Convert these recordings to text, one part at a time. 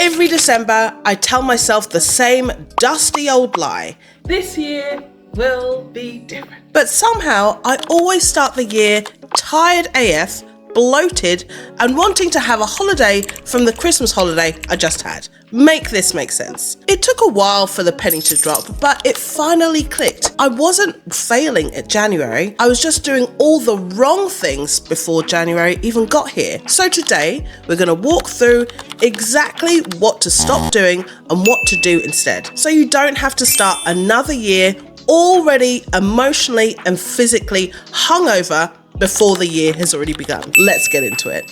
Every December, I tell myself the same dusty old lie. This year will be different. But somehow, I always start the year tired AF, bloated, and wanting to have a holiday from the Christmas holiday I just had. Make this make sense. It took a while for the penny to drop, but it finally clicked. I wasn't failing at January. I was just doing all the wrong things before January even got here. So today, we're going to walk through exactly what to stop doing and what to do instead. So you don't have to start another year already emotionally and physically hungover before the year has already begun. Let's get into it.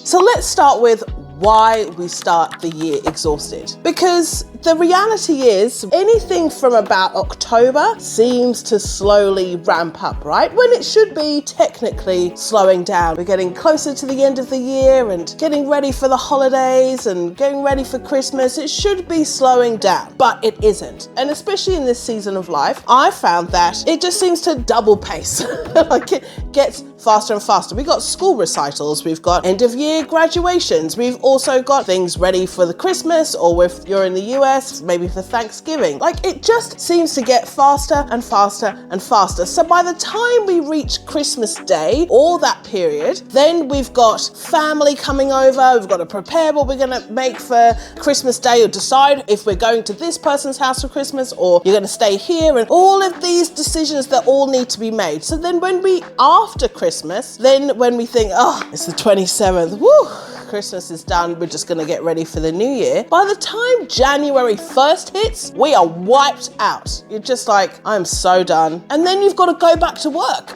So let's start with why we start the year exhausted. Because the reality is anything from about October seems to slowly ramp up, right? When it should be technically slowing down. We're getting closer to the end of the year and getting ready for the holidays and getting ready for Christmas. It should be slowing down, but it isn't. And especially in this season of life, I found that it just seems to double pace. Like it gets faster and faster. We've got school recitals, we've got end of year graduations, we've also got things ready for the Christmas, or if you're in the US, maybe for Thanksgiving. Like it just seems to get faster and faster and faster. So by the time we reach Christmas Day or that period, then we've got family coming over, we've got to prepare what we're going to make for Christmas Day or decide if we're going to this person's house for Christmas or you're going to stay here, and all of these decisions that all need to be made. So then when we, after Christmas, then when we think, oh, it's the 27th, woo, Christmas is done, we're just gonna get ready for the new year. By the time January 1st hits, we are wiped out. You're just like, I'm so done. And then you've got to go back to work.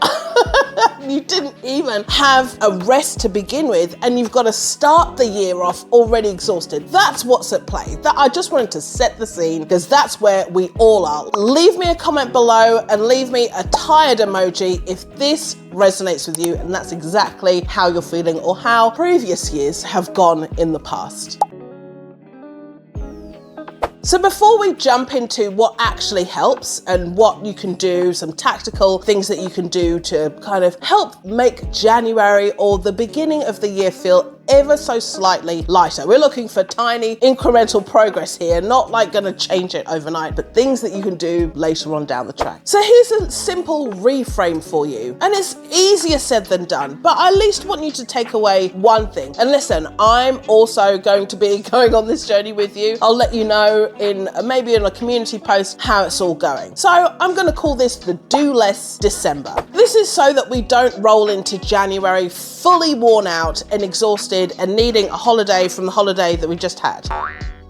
You didn't even have a rest to begin with, and you've got to start the year off already exhausted. That's what's at play. I just wanted to set the scene because that's where we all are. Leave me a comment below and leave me a tired emoji if this resonates with you and that's exactly how you're feeling or how previous years have gone in the past. So before we jump into what actually helps and what you can do, some tactical things that you can do to kind of help make January or the beginning of the year feel ever so slightly lighter. We're looking for tiny incremental progress here, not like gonna change it overnight, but things that you can do later on down the track. So here's a simple reframe for you. And it's easier said than done, but I at least want you to take away one thing. And listen, I'm also going to be going on this journey with you. I'll let you know in maybe in a community post how it's all going. So I'm gonna call this the Do Less December. This is so that we don't roll into January fully worn out and exhausted and needing a holiday from the holiday that we just had,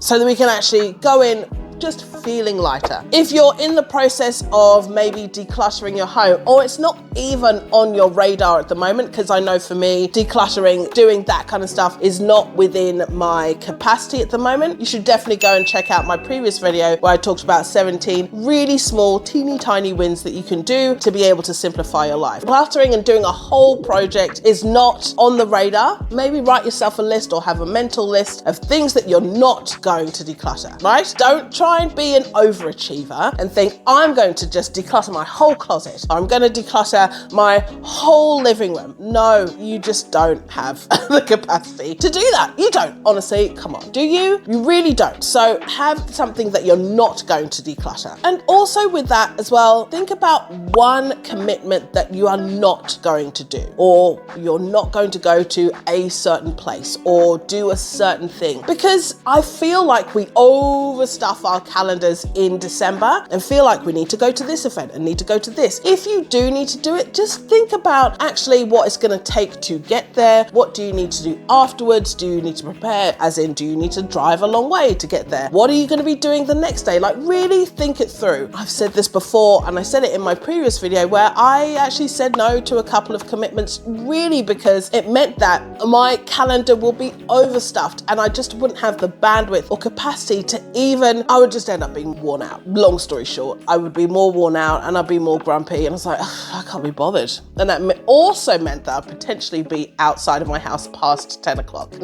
so that we can actually go in just feeling lighter. If you're in the process of maybe decluttering your home, or it's not even on your radar at the moment, because I know for me, decluttering, doing that kind of stuff is not within my capacity at the moment, you should definitely go and check out my previous video where I talked about 17 really small, teeny tiny wins that you can do to be able to simplify your life. Decluttering and doing a whole project is not on the radar. Maybe write yourself a list or have a mental list of things that you're not going to declutter, right? Don't try and be an overachiever and think, I'm going to just declutter my whole closet, or I'm going to declutter my whole living room. No, you just don't have the capacity to do that. You don't, honestly, come on. Do you? You really don't. So have something that you're not going to declutter. And also with that as well, think about one commitment that you are not going to do, or you're not going to go to a certain place or do a certain thing. Because I feel like we overstuff our calendars in December and feel like we need to go to this event and need to go to this. If you do need to do it, just think about actually what it's going to take to get there. What do you need to do afterwards? Do you need to prepare? As in, do you need to drive a long way to get there? What are you going to be doing the next day? Like, really think it through. I've said this before, and I said it in my previous video where I actually said no to a couple of commitments, really because it meant that my calendar will be overstuffed and I just wouldn't have the bandwidth or capacity to even, I would just end up being worn out. Long story short, I would be more worn out and I'd be more grumpy, and I was like, I can't be bothered. And that also meant that I'd potentially be outside of my house past 10 o'clock.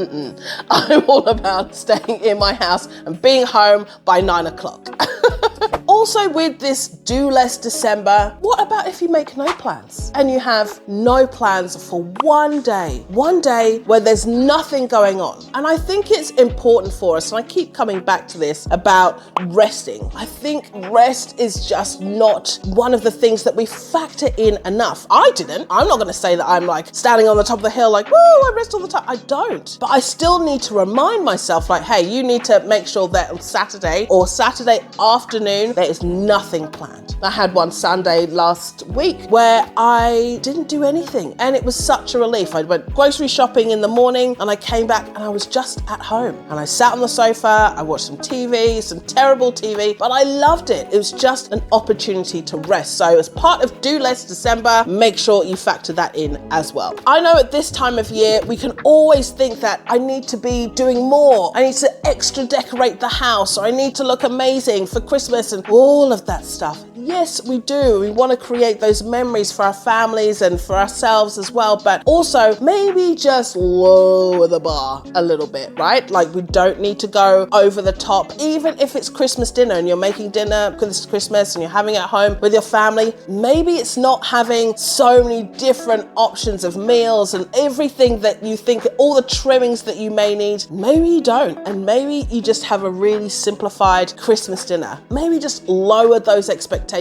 I'm all about staying in my house and being home by 9 o'clock. also with this do less December, what about if you make no plans and you have no plans for one day where there's nothing going on? And I think it's important for us, and I keep coming back to this about resting. I think rest is just not one of the things that we factor in enough. I didn't. I'm not going to say that I'm like standing on the top of the hill like, woo, I rest all the time. I don't. But I still need to remind myself like, hey, you need to make sure that on Saturday or Saturday afternoon, there is nothing planned. I had one Sunday last week where I didn't do anything, and it was such a relief. I went grocery shopping in the morning and I came back and I was just at home, and I sat on the sofa, I watched some TV, some terrible TV, but I loved it. It was just an opportunity to rest. So as part of Do Less December, make sure you factor that in as well. I know at this time of year, we can always think that I need to be doing more. I need to extra decorate the house, or I need to look amazing for Christmas and all of that stuff. Yes, we do. We want to create those memories for our families and for ourselves as well, but also maybe just lower the bar a little bit, right? Like, we don't need to go over the top. Even if it's Christmas dinner and you're making dinner because it's Christmas and you're having it at home with your family, maybe it's not having so many different options of meals and everything that you think, all the trimmings that you may need. Maybe you don't, and maybe you just have a really simplified Christmas dinner. Maybe just lower those expectations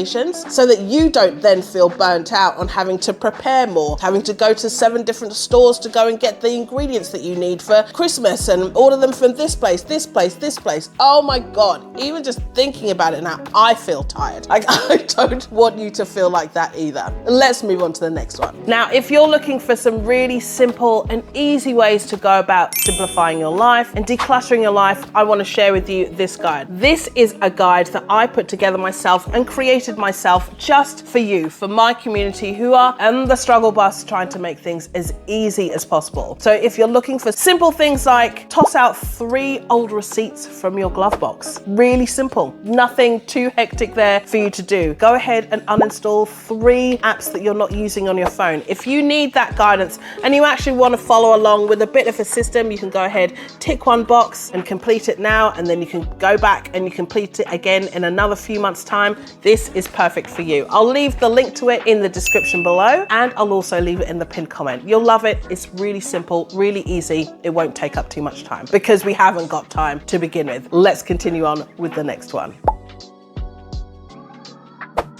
so that you don't then feel burnt out on having to prepare more, having to go to 7 different stores to go and get the ingredients that you need for Christmas and order them from this place, this place, this place. Oh my God, even just thinking about it now, I feel tired. I don't want you to feel like that either. Let's move on to the next one. Now, if you're looking for some really simple and easy ways to go about simplifying your life and decluttering your life, I want to share with you this guide. This is a guide that I put together myself and created myself just for you, for my community who are on the struggle bus trying to make things as easy as possible. So if you're looking for simple things like toss out 3 old receipts from your glove box, really simple, nothing too hectic there for you to do. Go ahead and uninstall 3 apps that you're not using on your phone. If you need that guidance and you actually want to follow along with a bit of a system, you can go ahead, tick one box and complete it now, and then you can go back and you complete it again in another few months' time. This is perfect for you. I'll leave the link to it in the description below, and I'll also leave it in the pinned comment. You'll love it. It's really simple, really easy. It won't take up too much time because we haven't got time to begin with. Let's continue on with the next one.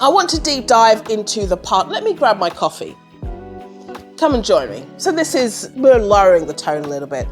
I want to deep dive into the part. Let me grab my coffee. Come and join me. So we're lowering the tone a little bit.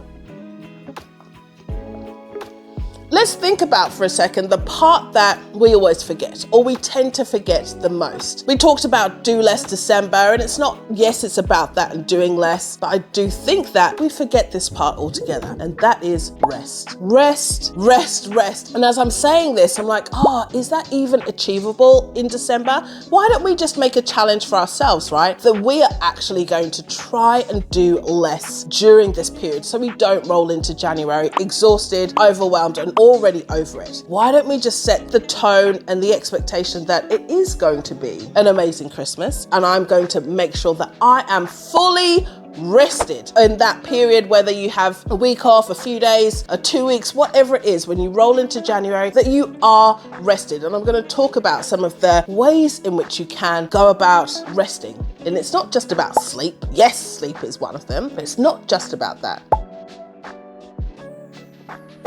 Let's think about for a second the part that we always forget, or we tend to forget the most. We talked about do less December, and it's not, yes, it's about that and doing less, but I do think that we forget this part altogether, and that is rest. Rest, rest, rest. And as I'm saying this, I'm like, is that even achievable in December? Why don't we just make a challenge for ourselves, right? That we are actually going to try and do less during this period so we don't roll into January exhausted, overwhelmed, and already over it. Why don't we just set the tone and the expectation that it is going to be an amazing Christmas, and I'm going to make sure that I am fully rested in that period, whether you have a week off, a few days, 2 weeks, whatever it is, when you roll into January, that you are rested. And I'm going to talk about some of the ways in which you can go about resting. And it's not just about sleep. Yes, sleep is one of them, but it's not just about that.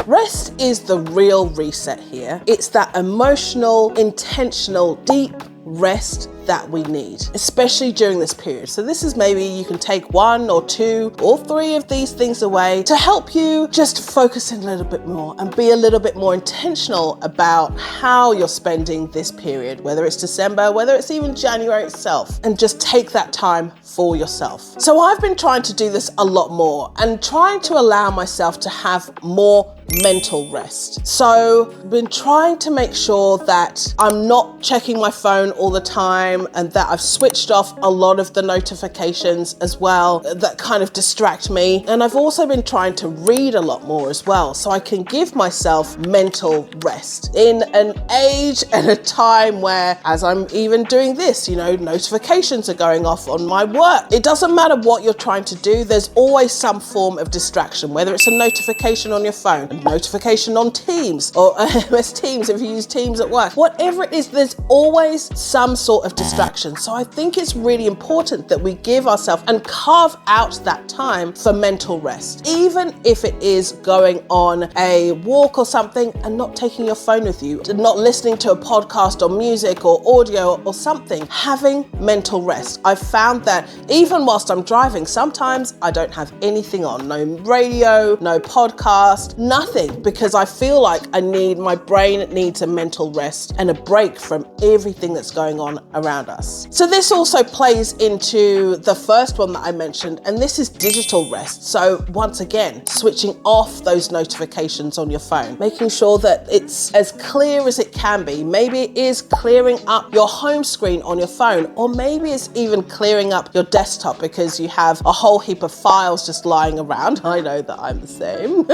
Rest is the real reset here. It's that emotional, intentional, deep rest that we need, especially during this period. So this is maybe you can take 1 or 2 or 3 of these things away to help you just focus in a little bit more and be a little bit more intentional about how you're spending this period, whether it's December, whether it's even January itself, and just take that time for yourself. So I've been trying to do this a lot more and trying to allow myself to have more mental rest. So I've been trying to make sure that I'm not checking my phone all the time, and that I've switched off a lot of the notifications as well that kind of distract me. And I've also been trying to read a lot more as well, so I can give myself mental rest in an age and a time where, as I'm even doing this, notifications are going off on my work. It doesn't matter what you're trying to do, there's always some form of distraction, whether it's a notification on your phone. notification on Teams or MS Teams if you use Teams at work. Whatever it is, there's always some sort of distraction. So I think it's really important that we give ourselves and carve out that time for mental rest. Even if it is going on a walk or something and not taking your phone with you, not listening to a podcast or music or audio or something, having mental rest. I've found that even whilst I'm driving, sometimes I don't have anything on, no radio, no podcast, nothing, because I feel like my brain needs a mental rest and a break from everything that's going on around us. So this also plays into the first one that I mentioned, and this is digital rest. So once again, switching off those notifications on your phone, making sure that it's as clear as it can be. Maybe it is clearing up your home screen on your phone, or maybe it's even clearing up your desktop because you have a whole heap of files just lying around. I know that I'm the same.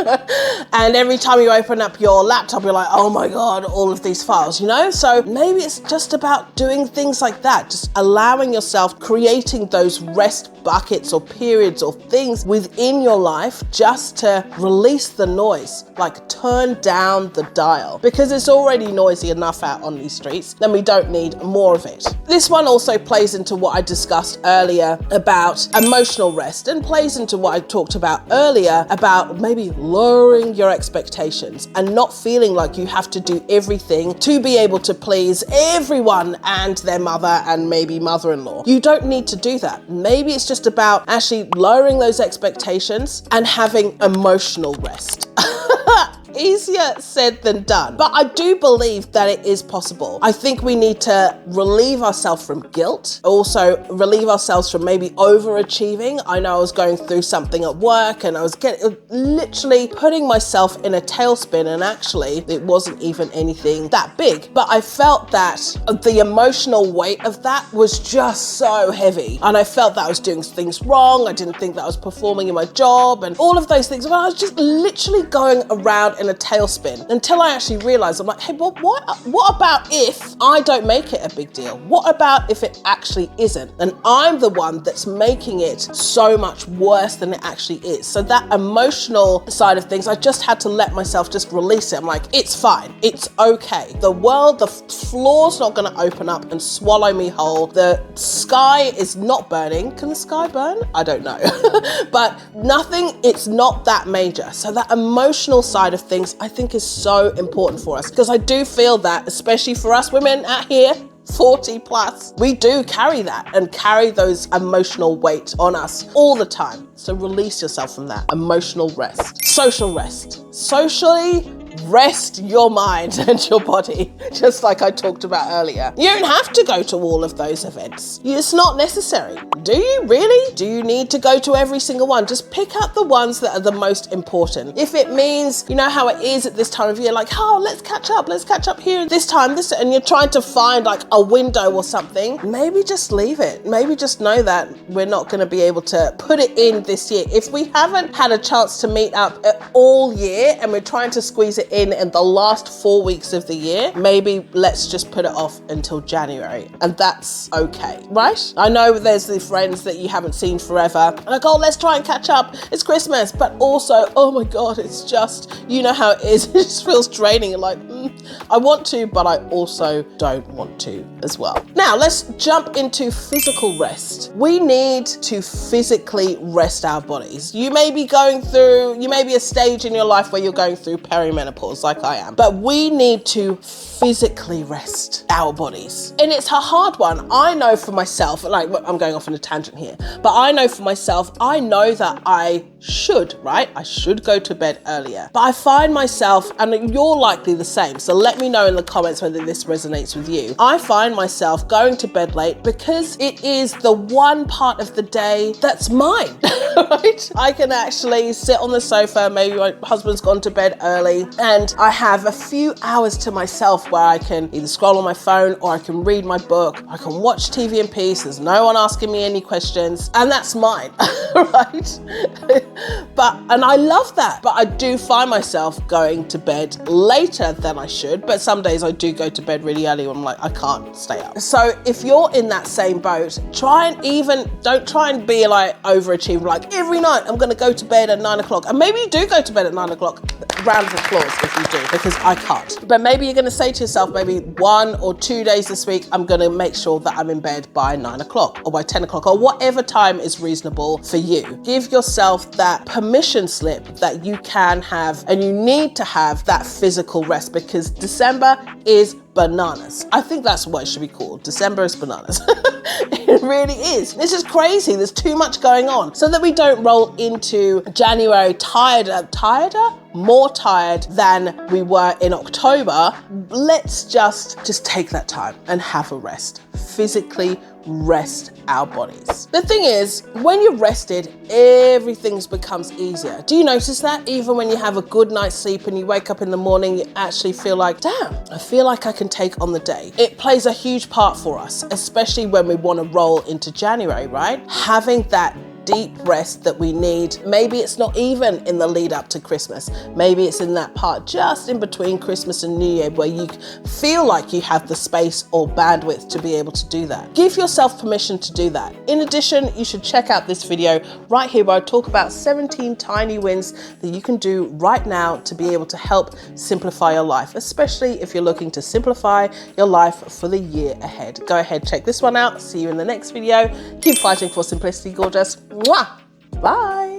And every time you open up your laptop, you're like, oh my God, all of these files, So maybe it's just about doing things like that, just allowing yourself, creating those rest buckets or periods or things within your life just to release the noise, like turn down the dial, because it's already noisy enough out on these streets, then we don't need more of it. This one also plays into what I discussed earlier about emotional rest, and plays into what I talked about earlier about maybe lowering your expectations and not feeling like you have to do everything to be able to please everyone and their mother and maybe mother-in-law. You don't need to do that. Maybe it's just about actually lowering those expectations and having emotional rest. Easier said than done, but I do believe that it is possible. I think we need to relieve ourselves from guilt, also relieve ourselves from maybe overachieving. I know I was going through something at work and I was literally putting myself in a tailspin, and actually it wasn't even anything that big, but I felt that the emotional weight of that was just so heavy, and I felt that I was doing things wrong. I didn't think that I was performing in my job and all of those things. But I was just literally going around in a tailspin until I actually realized, I'm like, hey, well, what about if I don't make it a big deal? What about if it actually isn't? And I'm the one that's making it so much worse than it actually is. So that emotional side of things, I just had to let myself just release it. I'm like, it's fine. It's okay. The world, the floor's not going to open up and swallow me whole. The sky is not burning. Can the sky burn? I don't know. But nothing, it's not that major. So that emotional side of things I think is so important for us, because I do feel that, especially for us women out here, 40 plus, we do carry that and carry those emotional weight on us all the time. So release yourself from that. Emotional rest. Social rest. Socially, rest your mind and your body, just like I talked about earlier. You don't have to go to all of those events. It's not necessary. Do you really? Do you need to go to every single one? Just pick out the ones that are the most important. If it means, you know how it is at this time of year, like, oh, let's catch up here this time, and you're trying to find like a window or something, maybe just leave it. Maybe just know that we're not going to be able to put it in this year. If we haven't had a chance to meet up all year and we're trying to squeeze it in the last 4 weeks of the year, maybe let's just put it off until January, and that's okay, right? I know there's the friends that you haven't seen forever, and like, oh, let's try and catch up, it's Christmas, but also, oh my God, it's just, you know how it is, it just feels draining, and like, I want to, but I also don't want to as well. Now, let's jump into physical rest. We need to physically rest our bodies. You may be a stage in your life where you're going through perimenopause, like I am, but we need to physically rest our bodies. And it's a hard one. I know for myself, like, I'm going off on a tangent here, but I know for myself, I know that I should go to bed earlier. But I find myself, and you're likely the same, so let me know in the comments whether this resonates with you. I find myself going to bed late because it is the one part of the day that's mine, right? I can actually sit on the sofa, maybe my husband's gone to bed early, and I have a few hours to myself where I can either scroll on my phone or I can read my book, I can watch TV in peace, there's no one asking me any questions, and that's mine, right? And I love that, but I do find myself going to bed later than I should, but some days I do go to bed really early when I'm like, I can't stay up. So if you're in that same boat, don't try and be like overachiever, like every night I'm gonna go to bed at 9 o'clock, and maybe you do go to bed at 9 o'clock. round of applause if you do, because I can't. But maybe you're gonna say to yourself, maybe 1 or 2 days this week, I'm gonna make sure that I'm in bed by 9 o'clock or by 10 o'clock or whatever time is reasonable for you. Give yourself that permission slip that you can have and you need to have that physical rest, because December is bananas. I think that's what it should be called. December is bananas. It really is. This is crazy. There's too much going on. So that we don't roll into January more tired than we were in October, let's just take that time and have a rest. Physically rest our bodies. The thing is, when you're rested, everything becomes easier. Do you notice that? Even when you have a good night's sleep and you wake up in the morning, you actually feel like, damn, I feel like I can take on the day. It plays a huge part for us, especially when we want to roll into January, right? Having that deep rest that we need. Maybe it's not even in the lead up to Christmas. Maybe it's in that part just in between Christmas and New Year where you feel like you have the space or bandwidth to be able to do that. Give yourself permission to do that. In addition, you should check out this video right here where I talk about 17 tiny wins that you can do right now to be able to help simplify your life, especially if you're looking to simplify your life for the year ahead. Go ahead, check this one out. See you in the next video. Keep fighting for simplicity, gorgeous. Mwah! Bye.